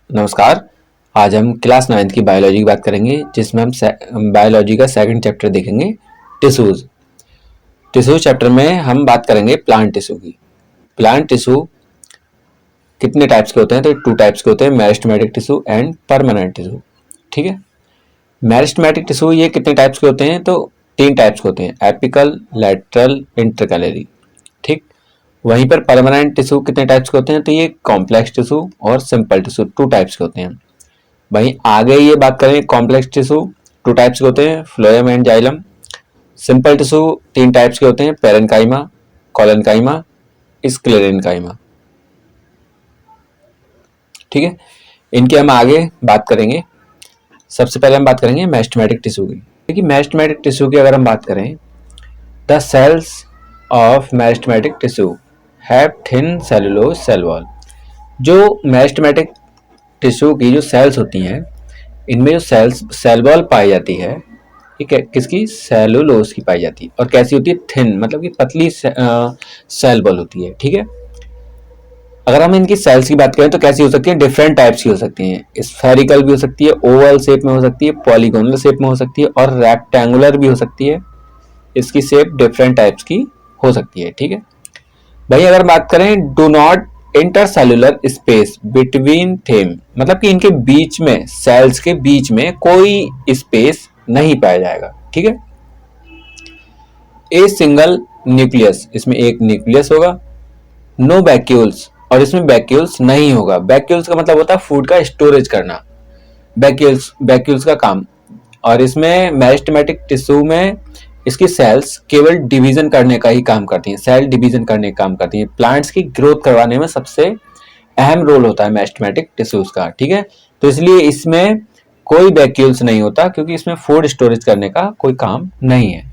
नमस्कार। आज हम क्लास 9th की बायोलॉजी की बात करेंगे, जिसमें हम बायोलॉजी का सेकंड चैप्टर देखेंगे, टिश्यूज। टिश्यू चैप्टर में हम बात करेंगे प्लांट टिश्यू की। प्लांट टिश्यू कितने टाइप्स के होते हैं? तो 2 टाइप्स के होते हैं, meristematic tissue and permanent tissue. ठीक है। मेरिस्टेमेटिक टिश्यू ये कितने टाइप्स के होते हैं? तो 3 टाइप्स के होते हैं, एपिकल, लैटरल, इंटरकैलरी। ठीक। वहीं पर परमानेंट टिश्यू कितने टाइप्स के होते हैं? तो ये कॉम्प्लेक्स टिश्यू और सिंपल टिश्यू 2 टाइप्स के होते हैं। वहीं आगे ये बात करें, कॉम्प्लेक्स टिश्यू 2 टाइप्स के होते हैं, phloem and xylem. Simple tissue 3 types के होते हैं, पेरेन्काइमा, कोलेन्काइमा, स्क्लेरेन्काइमा। ठीक है। इनके हम आगे बात करेंगे। सबसे पहले हम बात करेंगे मेरिस्टेमेटिक टिश्यू की। देखिए, मेरिस्टेमेटिक टिश्यू की अगर हम बात करें, the cells of meristematic tissue have thin cellulose cell wall. जो मेरिस्टेमेटिक टिश्यू की जो सेल्स होती हैं, इनमें जो सेल वॉल पाई जाती है, ठीक है, किसकी? सेलुलोज की पाई जाती है। और कैसी होती है? थिन, मतलब कि पतली सेल वॉल होती है। ठीक है। अगर हम इनकी सेल्स की बात करें तो कैसी हो सकती है? डिफरेंट टाइप्स की हो सकती हैं। स्फेरिकल भी हो सकती है, ओवल शेप में हो सकती है, पॉलीगोनल शेप में हो सकती है और रेक्टेंगुलर भी हो सकती है। इसकी शेप डिफरेंट टाइप्स की हो सकती है। ठीक है भाई। अगर बात करें, do not intercellular space between them, मतलब कि इनके बीच में, सेल्स के बीच में कोई स्पेस नहीं पाया जाएगा। ठीक है। ए सिंगल न्यूक्लियस, इसमें एक न्यूक्लियस होगा। नो वैक्यूल्स, और इसमें वैक्यूल्स नहीं होगा। वैक्यूल्स का मतलब होता है फूड का स्टोरेज करना, वैक्यूल्स का काम। और इसमें मेरिस्टेमेटिक टिश्यू में इसकी सेल्स केवल डिवीजन करने का ही काम करती हैं, सेल डिवीजन करने का काम करती हैं। प्लांट्स की ग्रोथ करवाने में सबसे अहम रोल होता है मेरिस्टेमेटिक टिश्यूज का। ठीक है। तो इसलिए इसमें कोई वैक्यूल्स नहीं होता, क्योंकि इसमें फूड स्टोरेज करने का कोई काम नहीं है।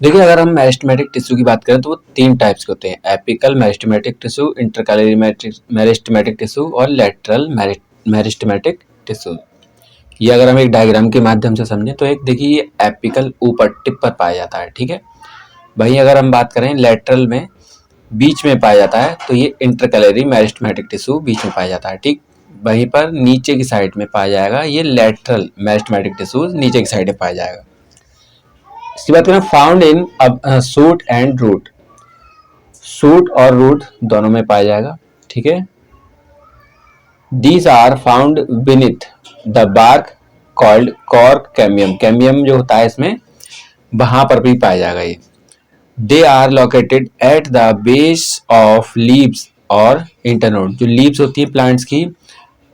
देखिए, अगर हम मेरिस्टेमेटिक टिश्यू की बात करें तो वो 3 टाइप्स के होते हैं, apical meristematic tissue, intercalary meristematic tissue और लैटरल मेरिस्टेमेटिक टिश्यू। ये अगर हम एक डायग्राम के माध्यम से समझें तो एक देखिए, ये एपिकल ऊपर टिप पर पाया जाता है। ठीक है। वहीं अगर हम बात करें लैटरल में, बीच में पाया जाता है, तो ये इंटरकैलरी मेरिस्टेमेटिक टिश्यू बीच में पाया जाता है। ठीक। वहीं पर नीचे की साइड में पाया जाएगा ये लैटरल मेरिस्टेमेटिक टिश्यू, नीचे की साइड में पाया जाएगा। इसकी बात करें, found in shoot and root, shoot और रूट दोनों में पाया जाएगा। ठीक है। These are found beneath the bark called cork cambium, cambium जो होता है इसमें, वहां पर भी पाया जाएगा ये। They are located at the base of leaves और इंटरनोड, जो लीव्स होती है प्लांट्स की,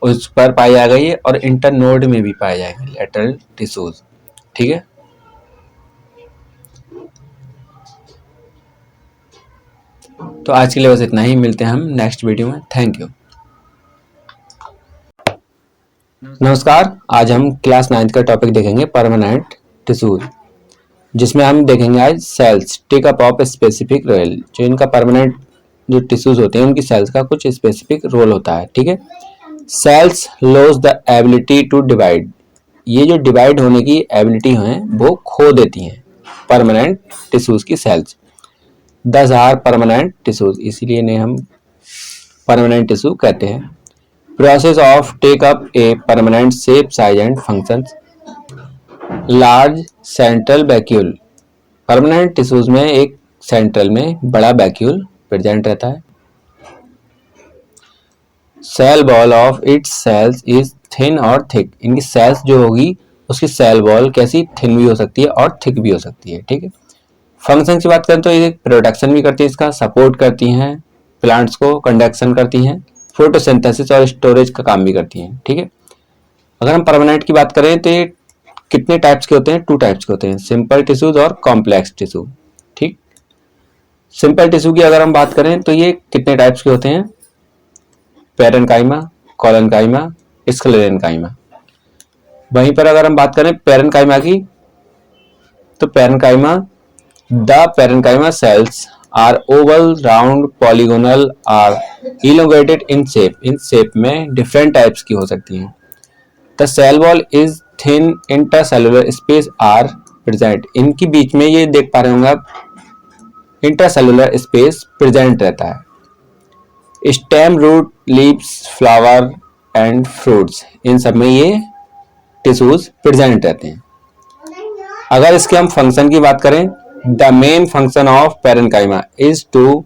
उस पर पाया जाएगा ये, और इंटरनोड में भी पाया जाएगा लैटरल टिश्यूज। ठीक है। तो आज के लिए बस इतना ही, मिलते हैं हम नेक्स्ट वीडियो में। Thank you. नमस्कार। आज हम क्लास 9th का टॉपिक देखेंगे, परमानेंट टिश्यूज, जिसमें हम देखेंगे आज cells take up of specific role. जो इनका परमानेंट जो टिश्यूज होते हैं, उनकी सेल्स का कुछ स्पेसिफिक रोल होता है। ठीक है। Cells loss the ability to divide, ये जो डिवाइड होने की एबिलिटी है वो खो देती हैं परमानेंट टिश्यूज की cells. Thus are permanent tissues, इसीलिए इन्हें हम परमानेंट टिश्यू कहते हैं। Process of take up a permanent shape, size and functions. Large central vacuole, permanent tissues में एक सेंट्रल में बड़ा वैक्यूल प्रेजेंट रहता है। Cell wall of its cells is thin और थिक, इनकी सेल्स जो होगी उसकी सेल वॉल कैसी? थिन भी हो सकती है और थिक भी हो सकती है। ठीक है। फंक्शन की बात करें तो ये प्रोडक्शन भी करती है, इसका सपोर्ट करती हैं प्लांट्स को, कंडक्शन करती हैं, फोटोसिंथेसिस और स्टोरेज का काम भी करती हैं। ठीक है। अगर हम परमानेंट की बात करें तो ये कितने टाइप्स के होते हैं? 2 टाइप्स के होते हैं, सिंपल टिश्यूज और कॉम्प्लेक्स टिश्यू। ठीक। सिंपल टिश्यू की अगर हम बात करें तो ये कितने टाइप्स के होते हैं? Parenchyma, collenchyma, sclerenchyma. वहीं पर अगर हम बात करें पेरेन्काइमा की, तो parenchyma, the parenchyma cells are oval, round, polygonal or elongated in shape, in shape में डिफरेंट टाइप्स की हो सकती हैं। The cell wall is thin, intercellular space are present, इनकी बीच में ये देख पा रहे होंगे आप, इंटरसेलुलर स्पेस प्रेजेंट रहता है। Stem, root, leaves, flower and fruits, इन सब में ये टिश्यूज प्रेजेंट रहते हैं। अगर इसके हम फंक्शन की बात करें, the main function of parenchyma is to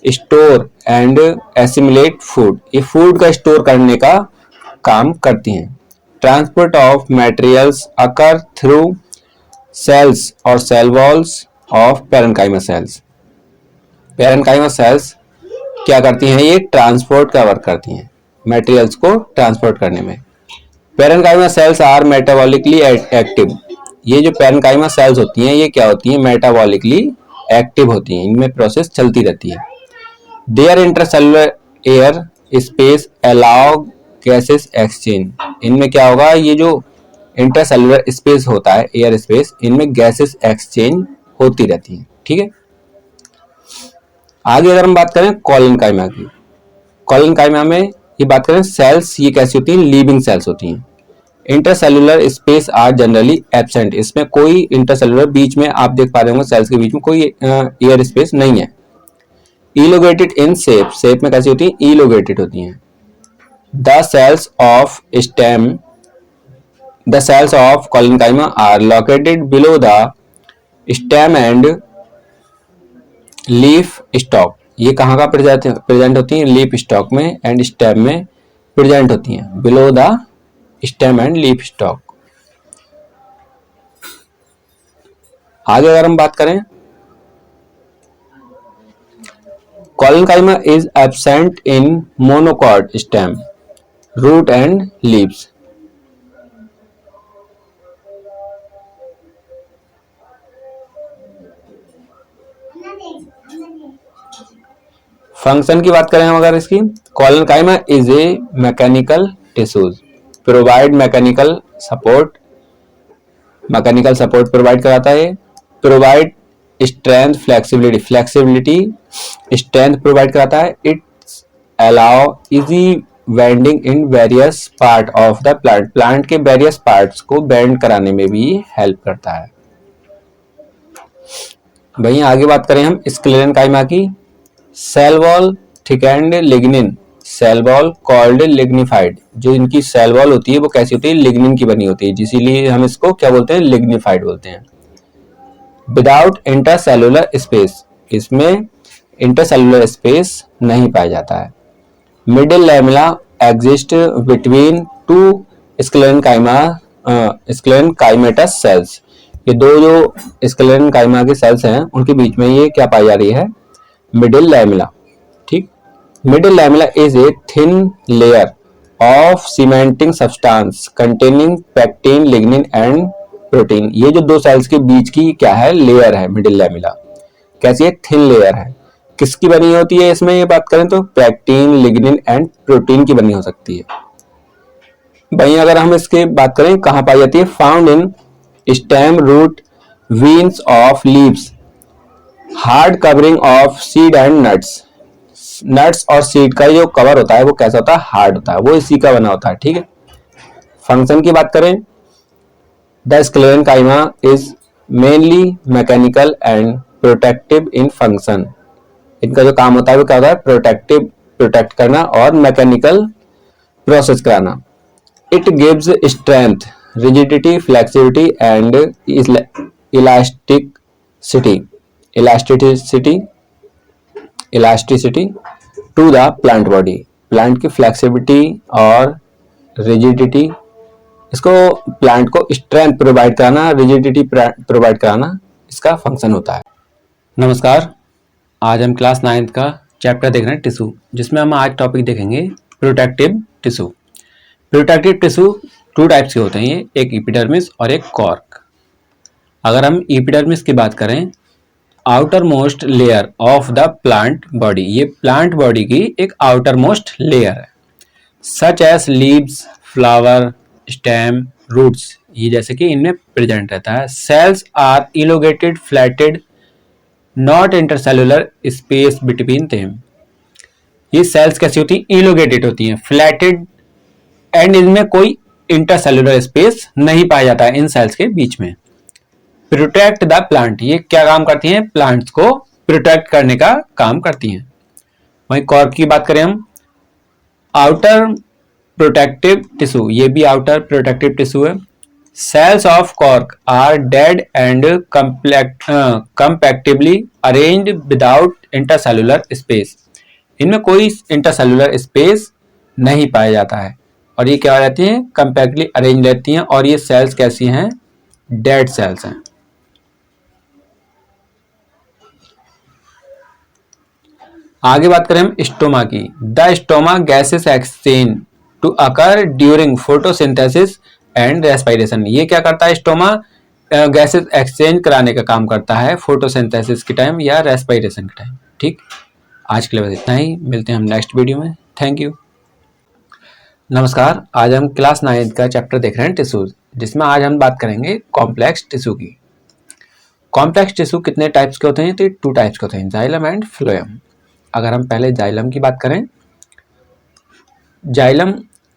store and assimilate food, ये फूड का स्टोर करने का काम करती हैं। Transport of materials occur through cells और cell walls of parenchyma cells. Parenchyma cells क्या करती हैं, ये ट्रांसपोर्ट का वर्क करती हैं, मटेरियल्स को ट्रांसपोर्ट करने में। Parenchyma cells are metabolically active, ये जो पैरेन्काइमा सेल्स होती हैं ये क्या होती हैं, मेटाबॉलिकली एक्टिव होती हैं, इनमें प्रोसेस चलती रहती है। Their intercellular air space allow gases exchange, इनमें क्या होगा, ये जो इंटरसेलुलर स्पेस होता है, एयर स्पेस, इनमें गैसेस एक्सचेंज होती रहती है। ठीक है, आगे अगर हम बात करें कोलेनकाइमा की, कोलेनकाइमा में ये बात करें सेल्स, ये कैसी होती हैं, लिविंग सेल्स होती हैं। Intercellular space are generally absent, इसमें कोई इंटरसेलुलर, बीच में आप देख पा रहे होंगे सेल्स के बीच में कोई एयर स्पेस नहीं है। इलोगेटेड इन शेप, शेप में कैसी होती हैं, इलोगेटेड होती हैं। The cells of stem, the cells of collenchyma are located below the stem and leaf stalk, ये कहाँ का प्रेजेंट होती हैं, लीफ स्टॉक में एंड स्टेम में प्रेजेंट होती हैं, below the stem and leaf stalk. आगे अगर हम बात करें, collenchyma is absent in monocot stem, root and leaves. Function की बात करें हम अगर इसकी, collenchyma is a mechanical tissues, provide mechanical support provide कराता है। Provide strength, flexibility, strength provide कराता है। It's allow easy bending in various part of the plant, plant के वेरियस पार्ट्स को बेंड कराने में भी हेल्प करता है। वहीं आगे बात करें हम स्क्लेरेनकाइमा की, cell wall thickened lignin, cell wall called lignified, जो इनकी सेल वॉल होती है वो कैसी होती है, लिग्निन की बनी होती है, इसीलिए हम इसको क्या बोलते हैं, लिग्निफाइड बोलते हैं। विदाउट इंटरसेलुलर स्पेस, इसमें इंटरसेलुलर स्पेस नहीं पाया जाता है। Middle lamella exist between two sclerenchymatous cells, ये दो जो स्क्लेरेनकाइमा के सेल्स हैं उनके बीच में ये क्या पाई जा रही है, मिडिल लैमेला। ठीक, middle lamella is a thin layer of cementing substance containing pectin, lignin and protein, ये जो दो सेल्स के बीच की क्या है, लेयर है मिडिल लैमेला, कैसी है, थिन लेयर है। किसकी बनी होती है इसमें ये बात करें तो पेक्टिन, लिग्निन एंड प्रोटीन की बनी हो सकती है। वहीं अगर हम इसके बात करें कहां पाई जाती है, found in stem, root, veins of leaves, hard covering of seed and nuts, nuts और सीड का जो कवर होता है वो कैसा होता है, हार्ड होता है, वो इसी का बना होता है। ठीक है, फंक्शन की बात करें, the sclerenchyma is mainly mechanical and protective in function, इनका जो काम होता है वो क्या होता है, प्रोटेक्ट करना और मैकेनिकल प्रोसेस कराना। It gives strength, rigidity, flexibility and elasticity to the plant body, plant की फ्लेक्सिबिलिटी और रिजिडिटी, इसको प्लांट को स्ट्रेंथ प्रोवाइड कराना, रिजिडिटी प्रोवाइड कराना इसका फंक्शन होता है। नमस्कार, आज हम क्लास 9th का चैप्टर देख रहे हैं टिश्यू, जिसमें हम आज टॉपिक देखेंगे protective tissue. Protective tissue two types के होते हैं, ये एक एपिडर्मिस और एक कॉर्क। अगर हम एपिडर्मिस की बात करें, outer most layer of the plant body, ये प्लांट बॉडी की एक आउटर मोस्ट लेयर है। Such as leaves, flower, stem, roots, ये जैसे कि इनमें प्रेजेंट रहता है। Cells are elongated, flattened, not intercellular space between them, ये सेल्स कैसी होती हैं, इलोगेटेड होती हैं, फ्लैटेड एंड इनमें कोई इंटरसेलुलर स्पेस नहीं पाया जाता है इन सेल्स के बीच में। प्रोटेक्ट द प्लांट, ये क्या काम करती हैं, प्लांट्स को प्रोटेक्ट करने का काम करती हैं। वहीं कॉर्क की बात करें हम, आउटर प्रोटेक्टिव टिश्यू, ये भी आउटर प्रोटेक्टिव टिश्यू है। Cells of cork are dead and compactly arranged without intercellular space, इनमें कोई इंटरसेलुलर स्पेस नहीं पाया जाता है और ये क्या रहती हैं, कंपैक्टली अरेंज रहती हैं। और ये सेल्स कैसी हैं, डेड सेल्स हैं। आगे बात करें हम स्टोमा की। The stoma gases exchange to occur during photosynthesis and respiration, ये क्या करता है, स्टोमा गैसेस एक्सचेंज कराने का काम करता है फोटोसिंथेसिस के टाइम या रेस्पिरेशन के टाइम। ठीक, आज के लिए बस इतना ही, मिलते हैं हम नेक्स्ट वीडियो में। Thank you. नमस्कार, आज हम क्लास 9 का चैप्टर देख रहे हैं टिश्यूज, जिसमें आज हम बात करेंगे कॉम्प्लेक्स टिश्यू की। कॉम्प्लेक्स टिश्यू कितने टाइप्स के होते हैं, तो 2 टाइप्स के होते हैं, जाइलम एंड फ्लोएम। अगर हम पहले जाइलम की बात करें, xylem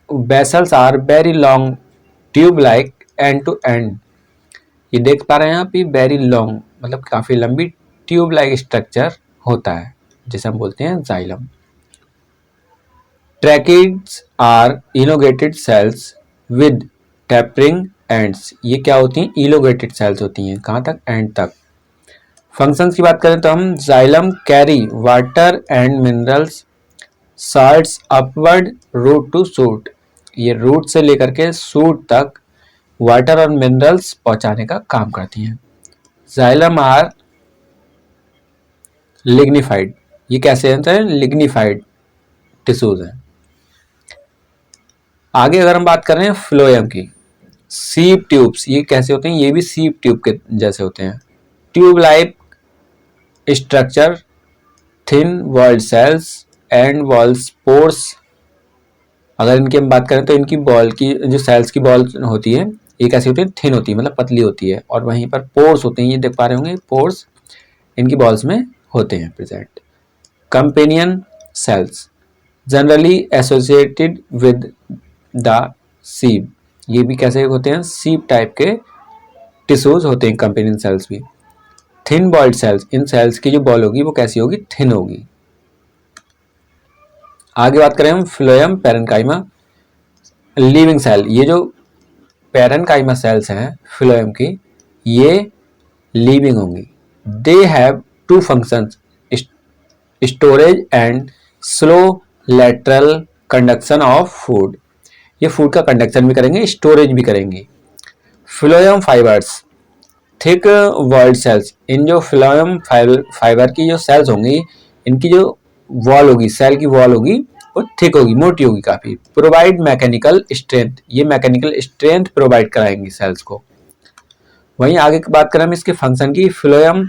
vessels are very long tube like end to end, ये देख पा रहे हैं आप, ये वेरी लॉन्ग मतलब काफी लंबी ट्यूब लाइक स्ट्रक्चर होता है, जिसे हम बोलते हैं xylem. Tracheids are elongated cells with tapering ends, ये क्या होती हैं, इलोगेटेड सेल्स होती हैं, कहाँ तक, एंड तक। फंक्शंस की बात करें तो हम, xylem carry water and minerals salts upward root to shoot, ये रूट से लेकर के सूट तक वाटर और मिनरल्स पहुंचाने का काम करती हैं। जाइलम आर लिग्निफाइड, ये कैसे हैं, लिग्निफाइड टिश्यूज हैं। आगे अगर हम बात करें फ्लोएम की, सीप ट्यूब्स, ये कैसे होते हैं, ये भी सीप ट्यूब के जैसे होते हैं। Tube like structure, thin walled cells end wall spores, अगर इनकी हम बात करें तो इनकी बॉल की जो सेल्स की बॉल होती है, ये कैसी होती है, थिन होती है, मतलब पतली होती है, और वहीं पर पोर्स होते हैं, ये देख पा रहे होंगे, पोर्स इनकी बॉल्स में होते हैं present. Companion cells generally associated with the ship, ये भी कैसे होते हैं, सीप टाइप के टिश्यूज होते हैं कंपेनियन सेल्स भी। थिन बॉल्ड सेल्स, इन सेल्स की जो बॉल होगी वो कैसी होगी, थिन होगी। आगे बात करें हम फ्लोएम पैरेन्काइमा, लिविंग सेल, ये जो पैरेन्काइमा सेल्स हैं फ्लोएम की, ये लिविंग होंगी। They have 2 functions, storage and slow lateral conduction of food, ये फूड का कंडक्शन भी करेंगे, स्टोरेज भी करेंगी। Phloem fibres, thick walled cells, इन जो फ्लोएम फाइबर की जो सेल्स होंगी, इनकी जो वॉल होगी, सेल की वॉल होगी, वो थिक होगी, मोटी होगी काफी। प्रोवाइड मैकेनिकल स्ट्रेंथ, ये मैकेनिकल स्ट्रेंथ प्रोवाइड कराएंगी सेल्स को। वहीं आगे की बात करें हम इसके फंक्शन की, phloem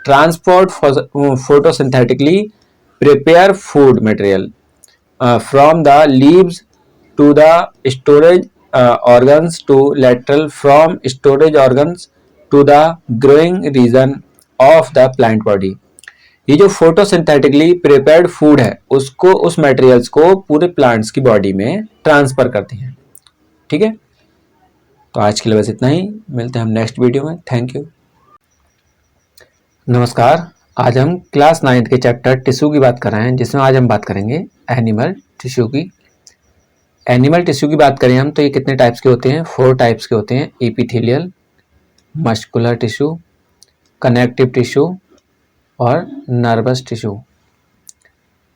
transport photosynthetically prepare food material from the leaves to the storage organs to lateral, from storage organs to the growing region of the plant body. ये जो फोटोसिंथेटिकली प्रिपेयर्ड फूड है, उसको, उस मटेरियल्स को पूरे plants की body में transfer करती हैं। ठीक है, तो आज के लिए बस इतना ही, मिलते हैं हम नेक्स्ट वीडियो में। Thank you. नमस्कार, आज हम क्लास 9 के चैप्टर टिश्यू की बात कर रहे हैं, जिसमें आज हम बात करेंगे एनिमल टिश्यू की। एनिमल टिश्यू की बात करें हम तो ये कितने टाइप्स के होते हैं, 4 टाइप्स के होते हैं, epithelial, muscular tissue, connective tissue और नर्वस टिश्यू।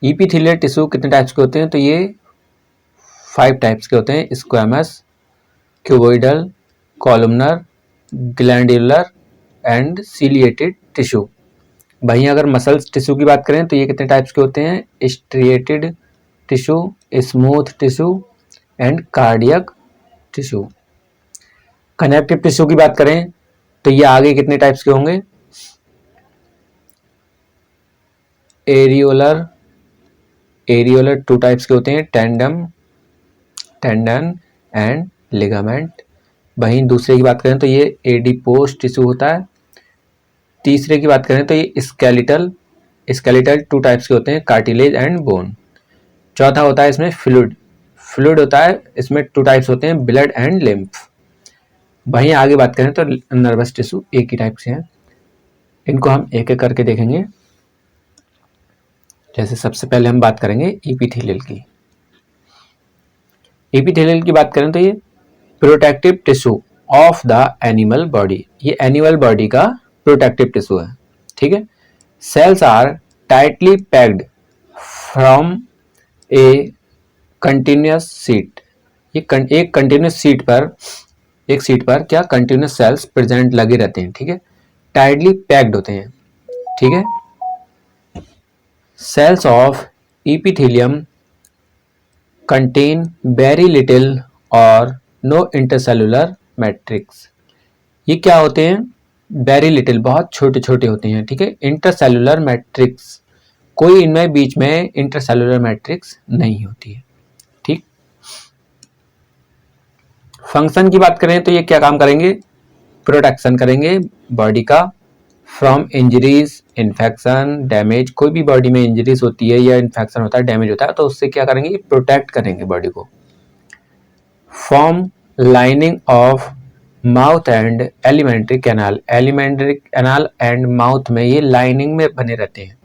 एपिथेलियल टिश्यू कितने टाइप्स के होते हैं, तो ये 5 टाइप्स के होते हैं, squamous, cuboidal, columnar, glandular and ciliated tissue. वहीं अगर मसल्स टिश्यू की बात करें तो ये कितने टाइप्स के होते हैं, striated tissue, smooth tissue and cardiac tissue. Connective tissue की बात करें तो ये आगे कितने टाइप्स के होंगे, एरियोलर 2 टाइप्स के होते हैं, टेंडन एंड लिगामेंट। वहीं दूसरे की बात करें तो ये एडिपोस टिश्यू होता है। तीसरे की बात करें तो ये स्केलेटल 2 टाइप्स के होते हैं, कार्टिलेज एंड बोन। चौथा होता है इसमें फ्लूइड होता है, इसमें 2 टाइप्स होते हैं, ब्लड एंड लिम्फ। वहीं आगे बात करें तो नर्वस टिश्यू एक ही टाइप से हैं, इनको हम एक एक करके देखेंगे। जैसे सबसे पहले हम बात करेंगे एपिथेलियल की। एपिथेलियल की बात करें तो ये protective tissue of the animal body, ये एनिमल बॉडी का प्रोटेक्टिव टिश्यू है, ठीक है। Cells are tightly packed from a continuous sheet, एक कंटिन्यूस सीट पर, एक सीट पर क्या कंटिन्यूस सेल्स प्रेजेंट लगे रहते हैं, ठीक है, टाइटली पैक्ड होते हैं, ठीक है। Cells of epithelium contain very little और नो इंटरसेलुलर मैट्रिक्स, ये क्या होते हैं, वेरी लिटिल, बहुत छोटे छोटे होते हैं, ठीक है। इंटरसेलुलर मैट्रिक्स, कोई इनमें बीच में इंटरसेलुलर मैट्रिक्स नहीं होती है, ठीक। फंक्शन की बात करें तो ये क्या काम करेंगे, प्रोटेक्शन करेंगे बॉडी का फ्रॉम इंजरीज, इन्फेक्शन, डैमेज, कोई भी बॉडी में इंजरीज होती है या इन्फेक्शन होता है, डैमेज होता है, तो उससे क्या करेंगे, प्रोटेक्ट करेंगे बॉडी को। Form lining of mouth and alimentary canal, alimentary canal and mouth में ये लाइनिंग में बने रहते हैं।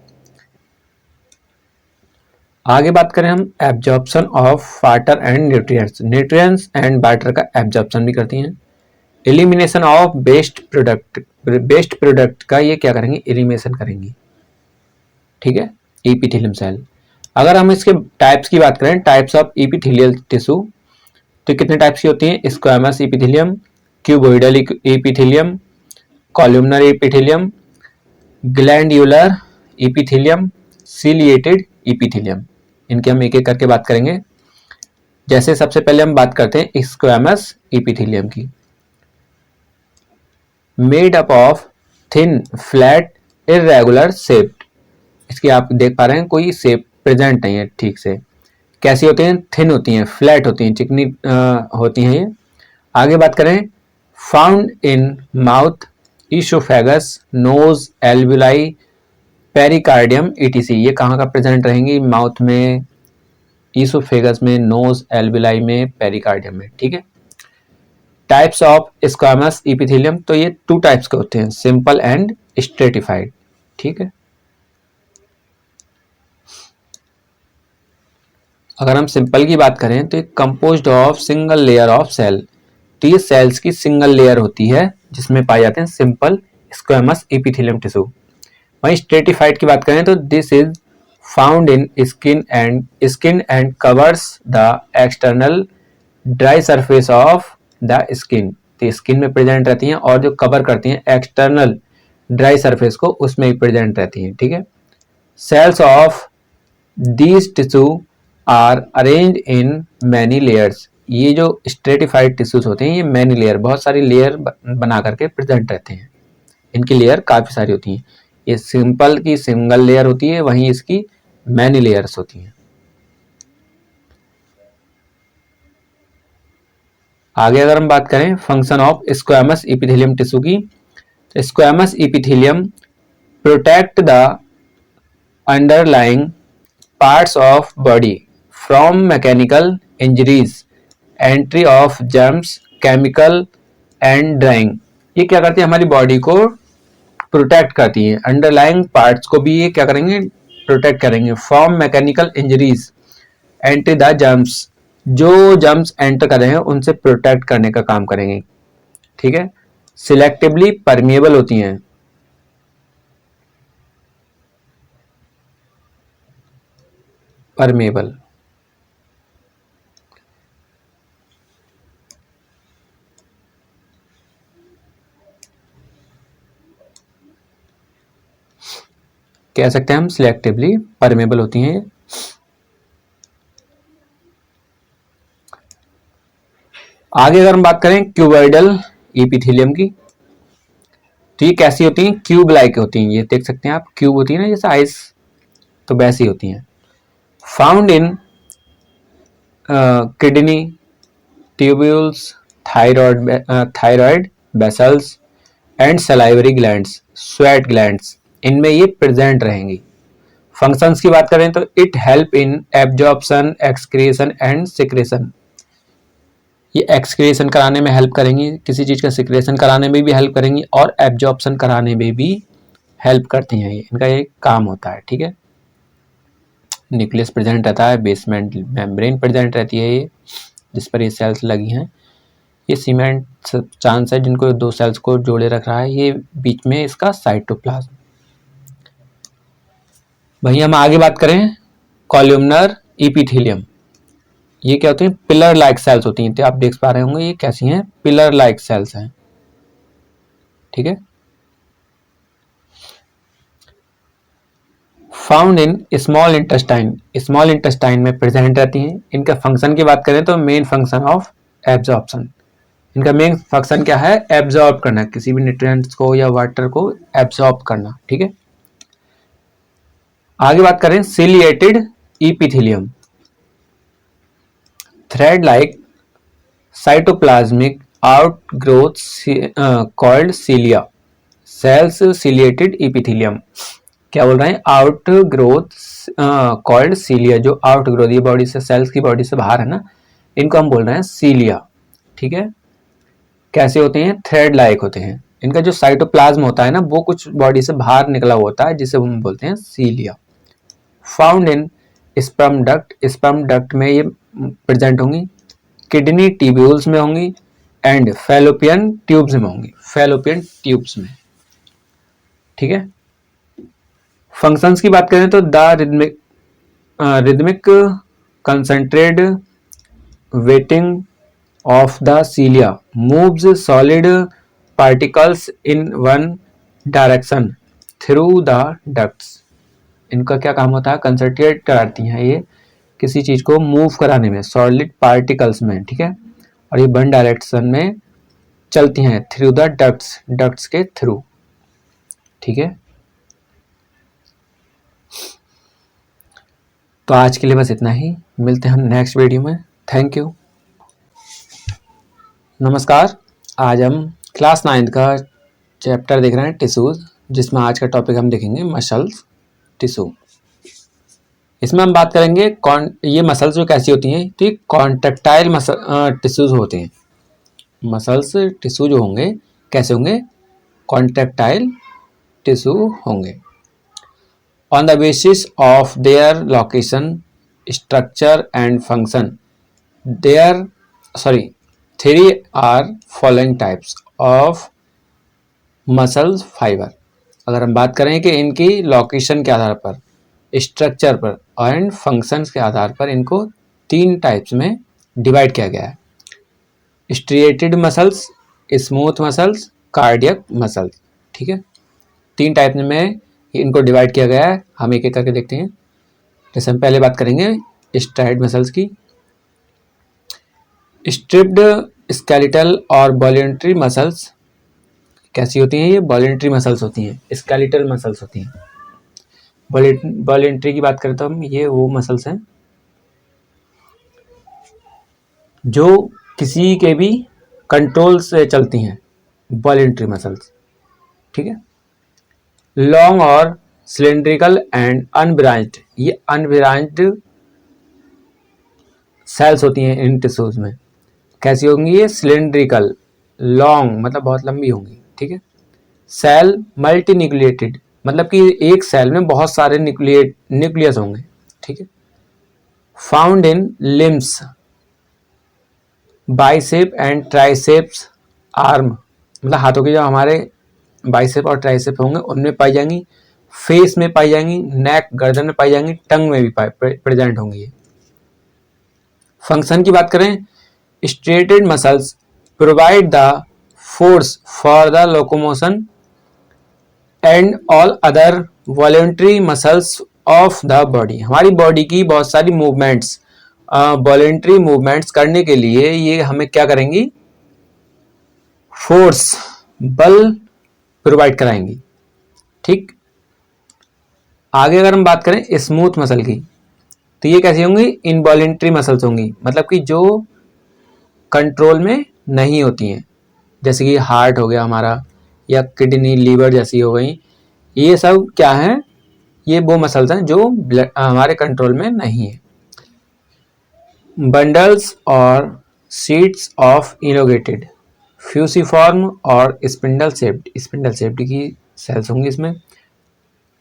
आगे बात करें हम absorption of water and nutrients, nutrients and water का एब्जॉर्प्शन भी करती हैं। Elimination of waste product, waste product का ये क्या करेंगे, एलिमिनेशन करेंगे, ठीक है, एपिथेलियम सेल। अगर हम इसके टाइप्स की बात करें, टाइप्स ऑफ एपिथेलियल टिश्यू, तो कितने टाइप्स की होती हैं, squamous epithelium, cuboidal epithelium, columnar epithelium, glandular epithelium, ciliated epithelium. इनकी हम एक एक करके बात करेंगे। जैसे सबसे पहले हम बात करते हैं स्क्वैमस एपिथेलियम की, made up of thin flat irregular shape, इसकी आप देख पा रहे हैं कोई शेप प्रेजेंट नहीं है ठीक से, कैसी होती हैं, थिन होती हैं, फ्लैट होती हैं, चिकनी होती हैं ये। आगे बात करें found in mouth, oesophagus, nose, alveoli, pericardium etc, ये कहाँ का प्रेजेंट रहेंगी, माउथ में, ईसोफेगस में, नोज, एल्वुलाई में, पेरिकार्डियम में, ठीक है। टाइप्स ऑफ स्क्वैमस एपिथेलियम, तो ये टू टाइप्स के होते हैं, सिंपल एंड स्ट्रेटिफाइड, ठीक है। अगर हम सिंपल की बात करें तो ये composed of single layer of cell, तो ये सेल्स की सिंगल लेयर होती है जिसमें पाए जाते हैं सिंपल स्क्वैमस एपिथेलियम टिश्यू। वहीं स्ट्रेटिफाइड की बात करें तो this is found in skin and covers the external dry surface of the skin, तो स्किन में प्रेजेंट रहती हैं और जो कवर करती हैं एक्सटर्नल ड्राई सरफेस को, उसमें भी प्रेजेंट रहती हैं, ठीक है। Cells of these tissue are arrange in many layers, ये जो स्ट्रेटिफाइड टिश्यूज होते हैं ये मैनी लेयर, बहुत सारी लेयर बना करके प्रेजेंट रहते हैं, इनकी लेयर काफी सारी होती हैं। ये सिंपल की सिंगल लेयर होती है, वहीं इसकी मैनी लेयर्स होती हैं। आगे अगर हम बात करें function of squamous epithelium tissue की, तो squamous epithelium protect the underlying parts of body from mechanical injuries, entry of germs, chemical and drawing, ये क्या करती है, हमारी बॉडी को प्रोटेक्ट करती है, अंडरलाइंग पार्ट्स को भी ये क्या करेंगे, प्रोटेक्ट करेंगे। From mechanical injuries, entry the germs, जो जर्म्स एंटर कर रहे हैं उनसे प्रोटेक्ट करने का काम करेंगे, ठीक है। सिलेक्टिवली परमिएबल होती हैं, परमेबल, कह सकते हैं हम सिलेक्टिवली परमेबल होती हैं। आगे अगर हम बात करें क्यूबॉइडल एपिथेलियम की, तो ये कैसी होती हैं, क्यूब लाइक होती हैं, ये देख सकते हैं आप, क्यूब होती है ना जैसे आइस, तो वैसी होती हैं। Found in kidney, tubules, thyroid vessels and salivary glands, sweat glands, इनमें ये प्रेजेंट रहेंगी। फंक्शंस की बात करें तो it help in absorption, excretion and secretion, ये एक्सक्रीशन कराने में हेल्प करेंगी, किसी चीज का सिक्रेशन कराने में भी हेल्प करेंगी और एब्जॉर्प्शन कराने में भी हेल्प करती हैं, इनका ये काम होता है, ठीक है। न्यूक्लियस प्रेजेंट रहता है, बेसमेंट मेम्ब्रेन प्रेजेंट रहती है ये, जिस पर ये सेल्स लगी हैं। ये सीमेंट चांस है जिनको दो सेल्स को जोड़े रख रहा है, ये बीच में इसका साइटोप्लाज्म। वहीं हम आगे बात करें कॉलमनर इपिथेलियम, ये क्या होती हैं? पिलर लाइक सेल्स होती हैं। तो आप देख पा रहे होंगे ये कैसी हैं? पिलर लाइक सेल्स हैं, ठीक है। Found in small intestine, small intestine में प्रेजेंट रहती हैं। इनका फंक्शन की बात करें तो मेन फंक्शन ऑफ एब्जॉर्प्शन, इनका मेन फंक्शन क्या है? एब्जॉर्ब करना, किसी भी न्यूट्रिएंट्स को या वाटर को एब्जॉर्ब करना, ठीक है। आगे बात करें ciliated epithelium, thread like cytoplasmic outgrowth called cilia, cells ciliated epithelium. क्या बोल रहे हैं? आउटग्रोथ कॉल्ड सिलिया, जो आउटग्रोथ ये बॉडी से, सेल्स की बॉडी से बाहर है ना, इनको हम बोल रहे हैं सिलिया, ठीक है। कैसे होते हैं? थ्रेड लाइक होते हैं। इनका जो साइटोप्लाज्म होता है ना, वो कुछ बॉडी से बाहर निकला होता है, जिसे हम बोलते हैं cilia. Found in sperm duct, sperm duct में ये प्रेजेंट होंगी, किडनी ट्यूब्यूल्स में होंगी एंड फैलोपियन ट्यूब्स में होंगी, फैलोपियन ट्यूब्स में, ठीक है। फंक्शंस की बात करें तो the rhythmic concentrate waiting of the cilia moves solid particles in one direction through the ducts। इनका क्या काम होता है? कंसंट्रेट कराती हैं ये किसी चीज को मूव कराने में सॉलिड पार्टिकल्स में, ठीक है, और ये वन डायरेक्शन में चलती हैं थ्रू द डक्ट्स, डक्ट्स के थ्रू, ठीक है। तो आज के लिए बस इतना ही, मिलते हैं हम नेक्स्ट वीडियो में। थैंक यू, नमस्कार। आज हम क्लास 9 का चैप्टर देख रहे हैं टिश्यूज, जिसमें आज का टॉपिक हम देखेंगे मसल्स टिश्यू। इसमें हम बात करेंगे ये मसल्स जो कैसी होती हैं, तो ये कॉन्ट्रैक्टाइल टिश्यूज होते हैं। मसल्स टिश्यू जो होंगे कैसे होंगे? कॉन्ट्रैक्टाइल टिश्यू होंगे। On the basis of their location, structure and function, three are following types of muscles fibre. अगर हम बात करें कि इनकी लोकेशन के आधार पर, स्ट्रक्चर पर एंड फंक्शंस के आधार पर इनको 3 टाइप्स में डिवाइड किया गया है। Striated muscles, smooth muscles, cardiac muscles, ठीक है। 3 टाइप में इनको डिवाइड किया गया है। हम एक एक करके देखते हैं। जैसे हम पहले बात करेंगे स्ट्राइड मसल्स की। स्ट्रिप्ड स्केलेटल और वॉलेंट्री मसल्स कैसी होती हैं? ये वॉलेंट्री मसल्स होती हैं, स्केलेटल मसल्स होती हैं। वॉलेंट्री की बात करें तो हम, ये वो मसल्स हैं जो किसी के भी कंट्रोल से चलती हैं, वॉलेंट्री मसल्स, ठीक है। लॉन्ग और सिलेंड्रिकल एंड अनब्रांच्ड, ये अनब्रांच्ड सेल्स होती हैं इन टिश्यूज में। कैसी होंगी ये? सिलेंड्रिकल, लॉन्ग मतलब बहुत लंबी होंगी, ठीक है। सेल मल्टी न्यूक्लिएटेड, मतलब कि एक सेल में बहुत सारे न्यूक्लियस होंगे, ठीक है। Found in limbs, bicep and triceps arm, मतलब हाथों के जो हमारे बाइसेप और ट्राइसेप होंगे उनमें पाई जाएंगी, फेस में पाई जाएंगी, नेक गर्दन में पाई जाएंगी, टंग में भी प्रेजेंट होंगी ये। फंक्शन की बात करें, striated muscles provide the force for the locomotion and all other voluntary muscles of the body. हमारी बॉडी की बहुत सारी मूवमेंट्स, वॉलेंट्री मूवमेंट्स करने के लिए ये हमें क्या करेंगी? फोर्स, बल प्रोवाइड कराएंगी, ठीक। आगे अगर हम बात करें स्मूथ मसल की, तो ये कैसी होंगी? इनवॉलेंट्री मसल्स होंगी, मतलब कि जो कंट्रोल में नहीं होती हैं, जैसे कि हार्ट हो गया हमारा, या किडनी, लीवर जैसी हो गई। ये सब क्या हैं? ये वो मसल्स हैं जो हमारे कंट्रोल में नहीं है। बंडल्स और शीट्स ऑफ इलोगेटेड, फ्यूसिफॉर्म और स्पिंडल शेप्ड की सेल्स होंगी इसमें।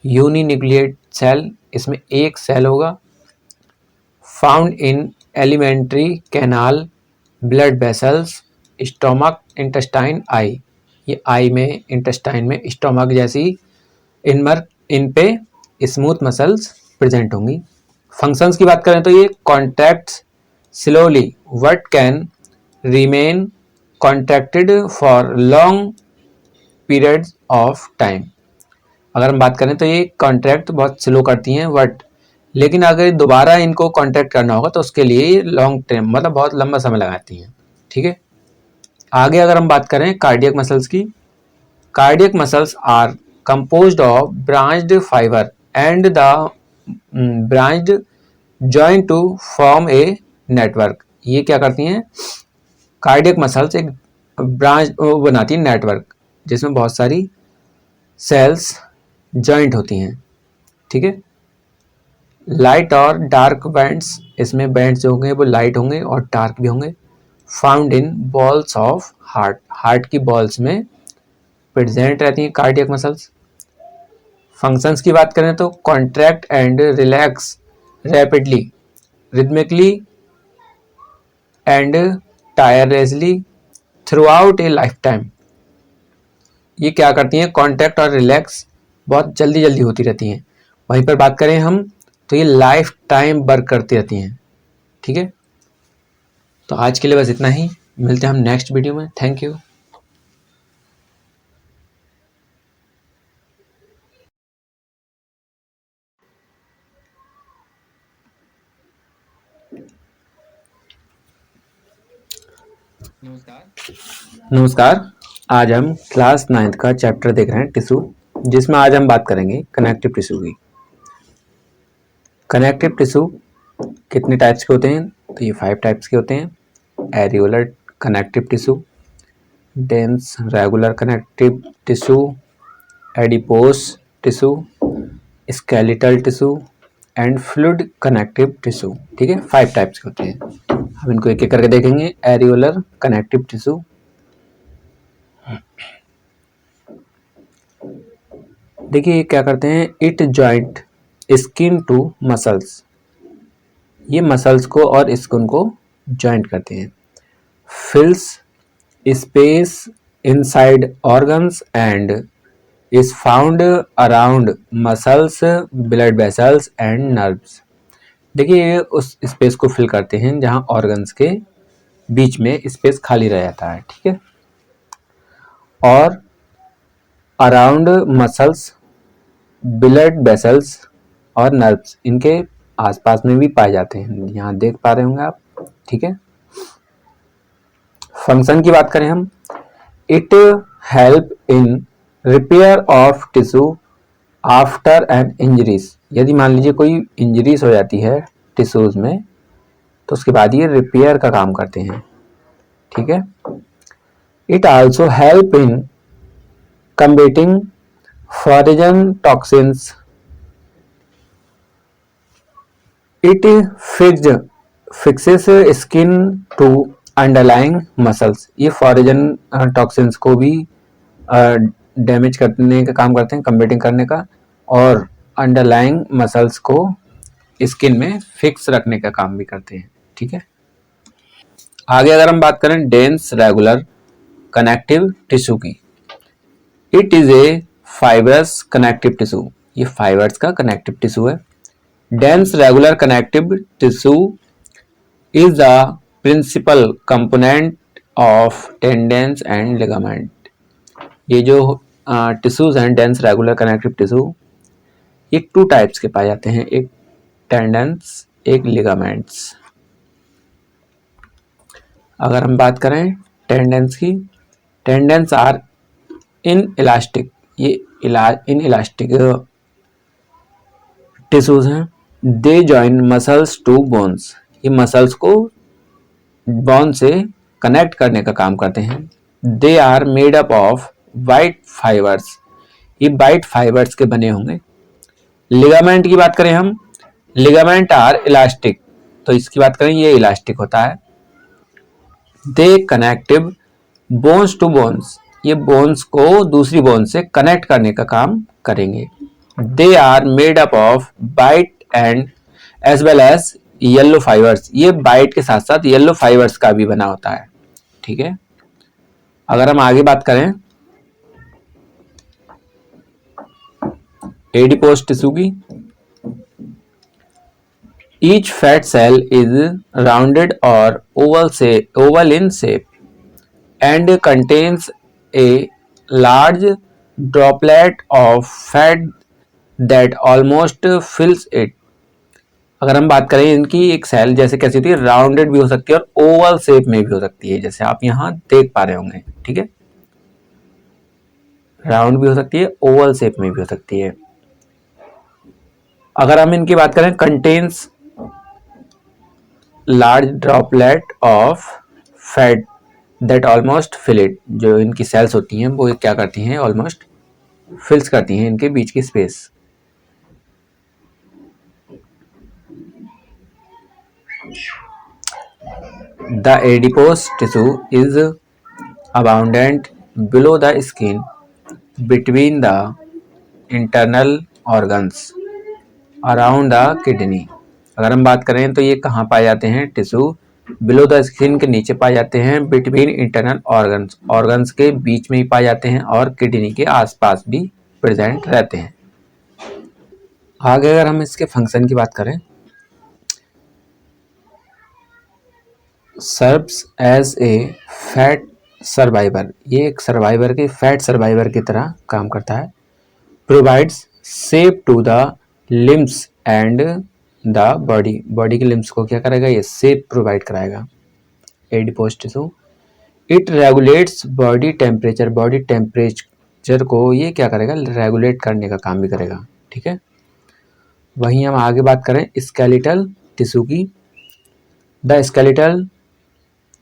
यूनिन्यूक्लिएट सेल, इसमें एक सेल होगा। Found in alimentary canal, blood vessels, stomach, intestine, eye. ये आई में, इंटेस्टाइन में, स्टोमक जैसी इन पे स्मूथ मसल्स प्रेजेंट होंगी। फंक्शंस की बात करें तो ये contracts slowly what can remain contracted for long periods of time. अगर हम बात करें तो ये कॉन्ट्रैक्ट बहुत स्लो करती हैं बट, लेकिन अगर दोबारा इनको कॉन्ट्रैक्ट करना होगा तो उसके लिए लॉन्ग टाइम मतलब बहुत लंबा समय लगाती हैं। ठीक है, आगे अगर हम बात करें कार्डियक मसल्स की, cardiac muscles are composed of branched fiber and the branched join to form a network। ये क्या करती हैं, कार्डियक मसल्स एक ब्रांच बनाती है नेटवर्क, जिसमें बहुत सारी सेल्स जॉइंट होती हैं। ठीक है, लाइट और डार्क बैंड्स, इसमें बैंड्स जो होंगे वो लाइट होंगे और डार्क भी होंगे। Found in balls of heart, heart की बॉल्स में प्रेजेंट रहती हैं कार्डियक मसल्स। फंक्शंस की बात करें तो contract and relax rapidly, rhythmically and tirelessly through out A life time. ये क्या करती हैं, कॉन्ट्रैक्ट और रिलैक्स बहुत जल्दी जल्दी होती रहती हैं। वहीं पर बात करें हम तो ये लाइफ टाइम वर्क करती रहती हैं। ठीक है, तो आज के लिए बस इतना ही, मिलते हैं हम नेक्स्ट वीडियो में। Thank you. नमस्कार, आज हम क्लास 9th का चैप्टर देख रहे हैं टिश्यू, जिसमें आज हम बात करेंगे कनेक्टिव टिश्यू की। कनेक्टिव टिश्यू कितने टाइप्स के होते हैं, तो ये 5 टाइप्स के होते हैं। Areolar connective tissue, dense regular connective tissue, adipose tissue, skeletal tissue and fluid connective tissue. ठीक है, 5 टाइप्स के होते हैं। हम इनको एक एक करके देखेंगे। एरियोलर कनेक्टिव टिश्यू, देखिए ये क्या करते हैं, it joint skin to muscles, ये मसल्स को और स्किन को जॉइंट करते हैं। Fills space inside organs and is found around muscles, blood vessels and nerves. देखिए ये उस स्पेस को फिल करते हैं जहां ऑर्गन्स के बीच में स्पेस खाली रह जाता है। ठीक है, और अराउंड मसल्स, ब्लड वेसल्स और नर्व्स इनके आसपास में भी पाए जाते हैं, यहाँ देख पा रहे होंगे आप। ठीक है, फंक्शन की बात करें हम, it help in repair of tissue after an injuries. यदि मान लीजिए कोई इंजरीज हो जाती है टिश्यूज में तो उसके बाद ये रिपेयर का काम करते हैं। ठीक है, it also help in combating foreign toxins। It fixes skin to underlying muscles। ये फॉरेन टॉक्सिन्स को भी डैमेज करने का काम करते हैं, कम्बेटिंग करने का, और अंडरलाइंग मसल्स को स्किन में फिक्स रखने का काम भी करते हैं। ठीक है, आगे अगर हम बात करें डेंस रेगुलर कनेक्टिव टिश्यू की, it is a fibrous connective tissue, ये फाइबर्स का कनेक्टिव टिश्यू है। Dense regular connective tissue is the principal component of tendons and ligament. ये जो टिश्यूज हैं डेंस रेगुलर कनेक्टिव टिश्यू, ये 2 टाइप्स के पाए जाते हैं, एक टेंडेंस एक लिगामेंट्स। अगर हम बात करें टेंडेंस की, टेंडेंस आर इन इलास्टिक, ये इन इलास्टिक टिश्यूज हैं। They join muscles to bones, ये मसल्स को बोन से कनेक्ट करने का काम करते हैं। They are made up of white fibres, ये वाइट फाइबर्स के बने होंगे। लिगामेंट की बात करें हम, लिगामेंट आर इलास्टिक, तो इसकी बात करें ये इलास्टिक होता है। They connective bones to bones, ये बोन्स को दूसरी बोन से कनेक्ट करने का काम करेंगे। They are made up of white and as well as yellow fibres, ये वाइट के साथ साथ येलो फाइबर्स का भी बना होता है, ठीक है। अगर हम आगे बात करें एडिपोज टिश्यू की, each fat cell is rounded और oval in shape and contains a large droplet of fat that almost fills it। अगर हम बात करें इनकी, एक सेल जैसे कैसी होती है, राउंडेड भी हो सकती है और ओवल शेप में भी हो सकती है, जैसे आप यहाँ देख पा रहे होंगे, ठीक है। राउंड भी हो सकती है, ओवल शेप में भी हो सकती है। अगर हम इनकी बात करें, contains large droplet of fat that almost fill it, जो इनकी सेल्स होती हैं वो क्या करती हैं, ऑलमोस्ट फिल्स करती हैं इनके बीच की space. The adipose tissue is abundant below the skin between the internal organs around the kidney. अगर हम बात करें तो ये कहाँ पाए जाते हैं, टिश्यू बिलो द स्किन के नीचे पाए जाते हैं, बिटवीन इंटरनल ऑर्गन्स के बीच में ही पाए जाते हैं और किडनी के आसपास भी प्रेजेंट रहते हैं। आगे अगर हम इसके फंक्शन की बात करें, serves as a fat survivor, ये एक सर्वाइवर के फैट सर्वाइवर की तरह काम करता है। Provides shape to the limbs and the body के लिम्स को क्या करेगा, ये शेप प्रोवाइड कराएगा adipose tissue. It regulates body temperature को ये क्या करेगा, रेगुलेट करने का काम भी करेगा, ठीक है। वहीं हम आगे बात करें स्केलेटल टिश्यू की, द स्केलेटल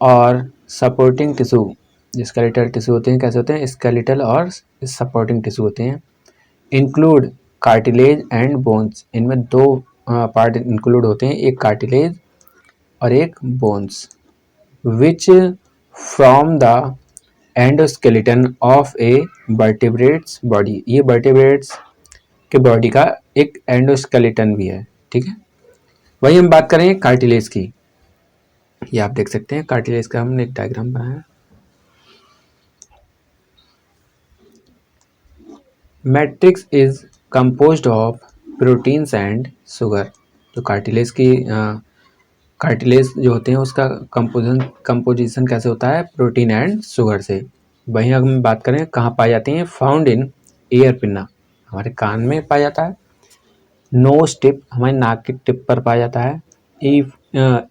और सपोर्टिंग टिश्यू, जो स्केलेटल टिश्यू होते हैं कैसे होते हैं, स्केलेटल और सपोर्टिंग टिश्यू होते हैं। इंक्लूड कार्टिलेज एंड बोन्स, इनमें दो पार्ट इंक्लूड होते हैं, एक कार्टिलेज और एक bones, which from the endoskeleton of A vertebrates body, ये वर्टिब्रेट्स के बॉडी का एक एंडोस्केलेटन भी है, ठीक है। वही हम बात करें कार्टिलेज की, ये आप देख सकते हैं कार्टिलेज का हमने एक डायग्राम बनाया। Matrix is composed of proteins and sugar, जो कार्टिलेज जो होते हैं उसका कंपोजिशन कैसे होता है, प्रोटीन एंड शुगर से। वहीं अगर हम बात करें कहाँ पाए जाते हैं, फाउंड इन ईयर पिन्ना, हमारे कान में पाया जाता है। नोज टिप, हमारे नाक की टिप पर पाया जाता है।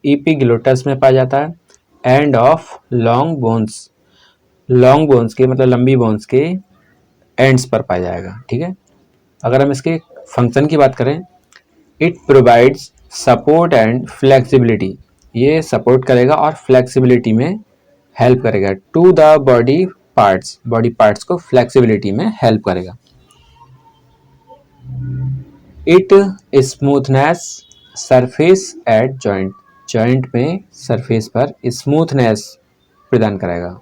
एपिग्लोटस में पाया जाता है। एंड ऑफ लॉन्ग बोन्स के मतलब लंबी बोन्स के एंड्स पर पाया जाएगा, ठीक है। अगर हम इसके फंक्शन की बात करें, it provides support and flexibility, ये सपोर्ट करेगा और फ्लेक्सिबिलिटी में हेल्प करेगा टू द बॉडी पार्ट्स को फ्लेक्सिबिलिटी में हेल्प करेगा। It smoothness surface at joint में सरफेस पर स्मूथनेस प्रदान करेगा।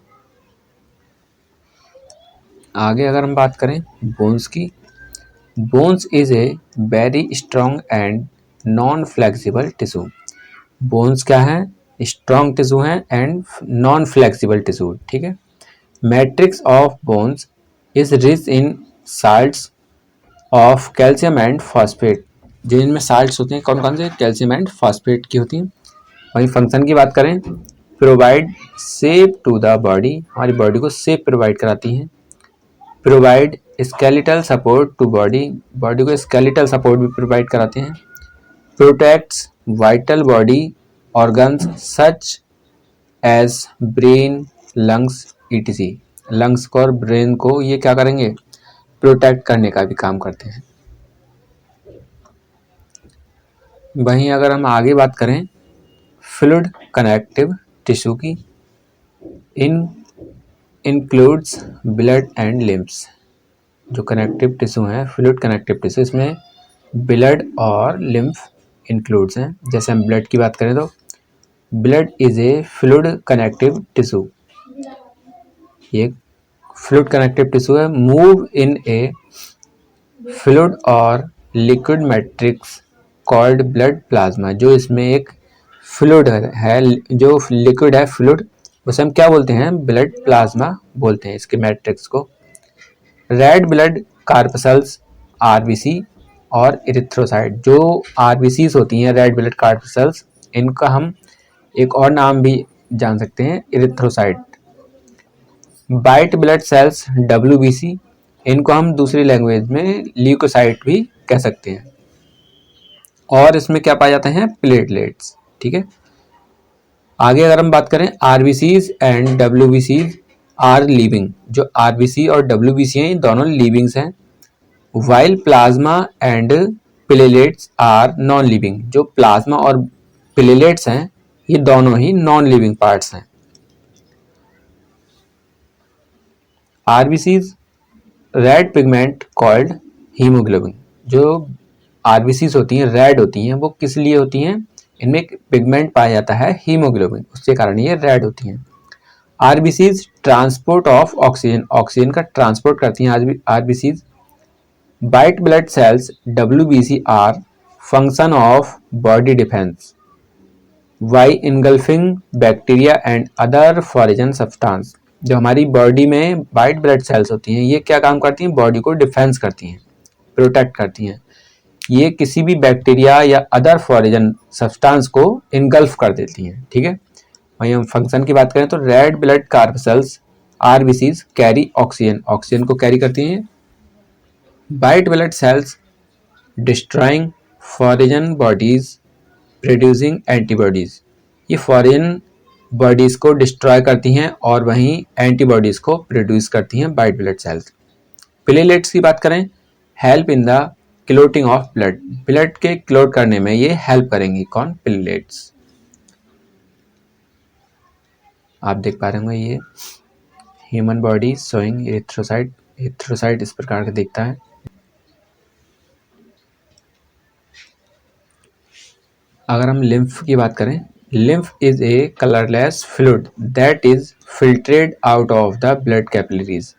आगे अगर हम बात करें बोन्स की, bones is a very strong and non flexible tissue. Bones क्या है, स्ट्रॉन्ग टिश्यू है एंड नॉन फ्लेक्सिबल टिश्यू, ठीक है। Matrix of bones is rich in salts of calcium and phosphate, जो इनमें साल्ट्स होते हैं कौन कौन से, कैल्शियम एंड फॉस्फेट की होती हैं। वहीं फंक्शन की बात करें, provide shape to the body, हमारी बॉडी को शेप प्रोवाइड कराती हैं। Provide skeletal support to body को स्केलेटल सपोर्ट भी प्रोवाइड कराते हैं। Protects vital body organs such as brain, lungs etc, lungs को और ब्रेन को ये क्या करेंगे, प्रोटेक्ट करने का भी काम करते हैं। वहीं अगर हम आगे बात करें फ्लूइड कनेक्टिव टिश्यू की, इंक्लूड्स ब्लड एंड लिम्स, जो कनेक्टिव टिश्यू हैं फ्लूइड कनेक्टिव टिश्यू, इसमें ब्लड और लिम्फ इंक्लूड्स हैं। जैसे हम ब्लड की बात करें तो blood is a fluid connective tissue, ये फ्लूइड कनेक्टिव टिश्यू है। मूव इन ए फ्लूइड और liquid matrix called blood plasma, जो इसमें एक फ्लूइड है, जो लिक्विड है फ्लूइड, उसे हम क्या बोलते हैं? ब्लड प्लाज्मा बोलते हैं इसके मैट्रिक्स को। रेड ब्लड कार्पसल्स, आरबीसी और इरिथ्रोसाइट, जो आरबीसीज होती हैं रेड ब्लड कार्पसल्स, इनका हम एक और नाम भी जान सकते हैं, erythrocyte. White blood cells, WBC, इनको हम दूसरी लैंग्वेज में ल्यूकोसाइट भी कह सकते हैं। और इसमें क्या पाए जाते हैं? प्लेटलेट्स। ठीक है, आगे अगर हम बात करें आरबीसीज एंड डब्ल्यूबीसीज आर लिविंग, जो आरबीसी और डब्ल्यूबीसी हैं दोनों लिविंग्स हैं। While plasma and platelets are non living, जो प्लाज्मा और प्लेटलेट्स हैं ये दोनों ही नॉन लिविंग पार्ट्स हैं। RBCs red pigment called haemoglobin, जो आरबीसीज होती हैं रेड होती हैं, वो किस लिए होती हैं? इनमें एक पिगमेंट पाया जाता है हीमोग्लोबिन, उसके कारण ये रेड होती हैं। RBCs transport of oxygen, oxygen का ट्रांसपोर्ट करती हैं RBCs. White blood cells, WBC are function of body defence by engulfing bacteria and other foreign substance, जो हमारी बॉडी में वाइट ब्लड सेल्स होती हैं ये क्या काम करती हैं? बॉडी को डिफेंस करती हैं, प्रोटेक्ट करती हैं। ये किसी भी बैक्टीरिया या अदर फॉरेन सब्सटेंस को इनगल्फ कर देती हैं। ठीक है, वहीं हम फंक्शन की बात करें तो red blood corpuscles, RBCs carry oxygen, oxygen को कैरी करती हैं। White blood sales destroying foreign bodies producing antibodies, ये फॉरेन बॉडीज को डिस्ट्रॉय करती हैं और वहीं एंटीबॉडीज को प्रोड्यूस करती हैं वाइट ब्लड सेल्स। प्लेटलेट्स की बात करें, help in the clotting of blood, blood के क्लोट करने में ये हेल्प करेंगी। कौन? प्लेटलेट्स। आप देख पा रहे होंगे ये human body showing erythrocyte, erythrocyte इस प्रकार का दिखता है। अगर हम लिम्फ की बात करें, lymph is a colourless fluid that is filtered out of the blood capillaries,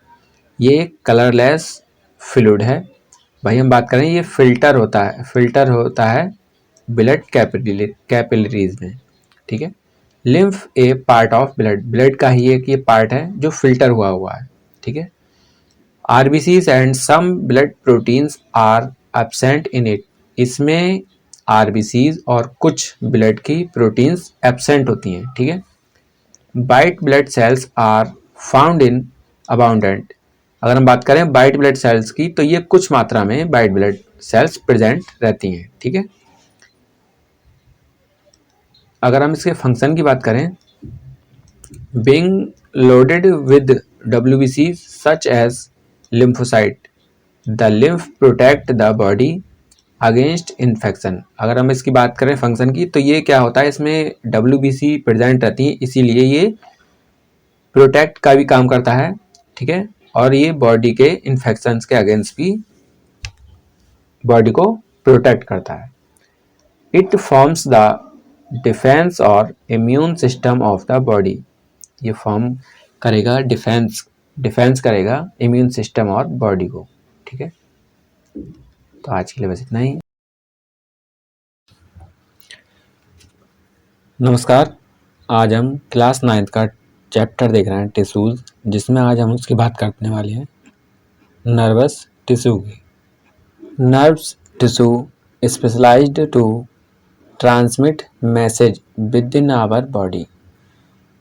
ये कलरलेस फ्लूइड है। भाई हम बात करें ये फिल्टर होता है ब्लड कैपिलरीज में। ठीक है, lymph A part of blood, blood का ही एक ये पार्ट है जो फिल्टर हुआ है। ठीक है, RBCs and some blood proteins are absent in it, इसमें आरबीसीज और कुछ ब्लड की प्रोटीन्स एब्सेंट होती हैं। ठीक है, white blood cells are found in abundant, अगर हम बात करें वाइट ब्लड सेल्स की तो ये कुछ मात्रा में वाइट ब्लड सेल्स प्रेजेंट रहती हैं। ठीक है, अगर हम इसके फंक्शन की बात करें, being loaded with WBCs such as lymphocyte, the lymph protect the body against infection, अगर हम इसकी बात करें फंक्शन की तो ये क्या होता है, इसमें WBC प्रेजेंट रहती है इसीलिए ये प्रोटेक्ट का भी काम करता है। ठीक है, और ये बॉडी के इन्फेक्शंस के अगेंस्ट भी बॉडी को प्रोटेक्ट करता है। इट फॉर्म्स द डिफेंस और immune system of the body, ये फॉर्म करेगा डिफेंस करेगा इम्यून सिस्टम और बॉडी को। ठीक है, तो आज के लिए बस इतना ही। नमस्कार, आज हम क्लास 9 का चैप्टर देख रहे हैं टिश्यूज, जिसमें आज हम उसकी बात करने वाले हैं नर्वस टिश्यू की। Nerves tissue specialised to transmit message within our body,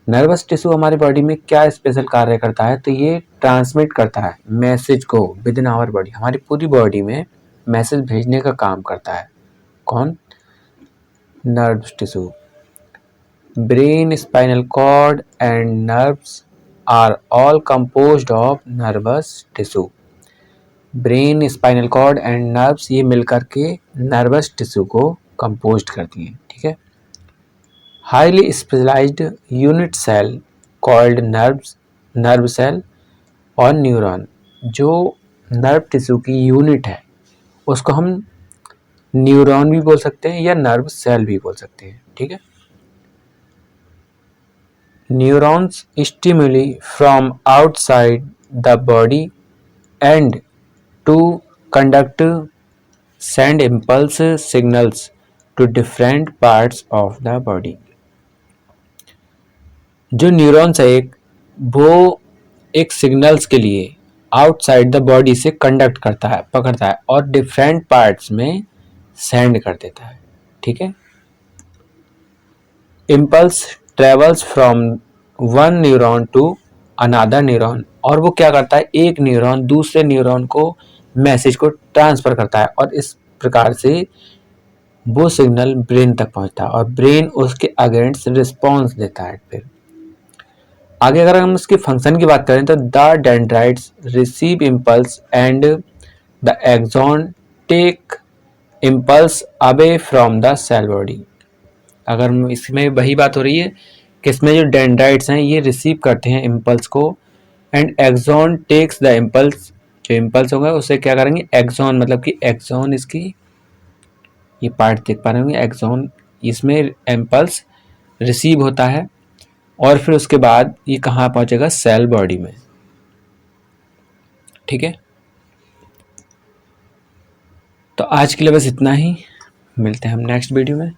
nervous tissue हमारी बॉडी में क्या स्पेशल कार्य करता है? तो ये ट्रांसमिट करता है मैसेज को विद इन आवर बॉडी, हमारी पूरी बॉडी में मैसेज भेजने का काम करता है। कौन? Nerves tissue. Brain, spinal cord and nerves are all composed of nervous tissue, brain, spinal cord and nerves ये मिलकर के नर्वस टिश्यू को कंपोज्ड करती हैं। ठीक है, highly specialised unit cell called nerve cell और न्यूरॉन, जो नर्व टिश्यू की यूनिट है उसको हम न्यूरॉन भी बोल सकते हैं या नर्व सेल भी बोल सकते हैं। ठीक है, neurons stimuli from outside the body and to conduct send impulse signals to different parts of the body. जो न्यूरॉन्स है वो एक सिग्नल्स के लिए आउटसाइड द बॉडी से कंडक्ट करता है, पकड़ता है और डिफरेंट पार्ट्स में सेंड कर देता है। ठीक है। Impulse travels from one neuron to another neuron, और वो क्या करता है, एक न्यूरॉन दूसरे न्यूरॉन को मैसेज को ट्रांसफर करता है और इस प्रकार से वो सिग्नल ब्रेन तक पहुंचता है और ब्रेन उसके अगेंस्ट रिस्पॉन्स देता है। फिर आगे अगर हम उसके फंक्शन की बात करें तो the dendrites receive impulse and the axon take impulse away from the cell body. अगर इसमें वही बात हो रही है कि इसमें जो डेंड्राइट्स हैं ये रिसीव करते हैं इम्पल्स को and axon takes the impulse, जो इम्पल्स होगा उसे क्या करेंगे, एक्सॉन, मतलब कि एक्सॉन इसकी ये पार्ट देख पा रहे होंगे, एक्सॉन, इसमें इम्पल्स रिसीव होता है और फिर उसके बाद ये कहाँ पहुंचेगा, सेल बॉडी में। ठीक है। तो आज के लिए बस इतना ही, मिलते हैं हम नेक्स्ट वीडियो में।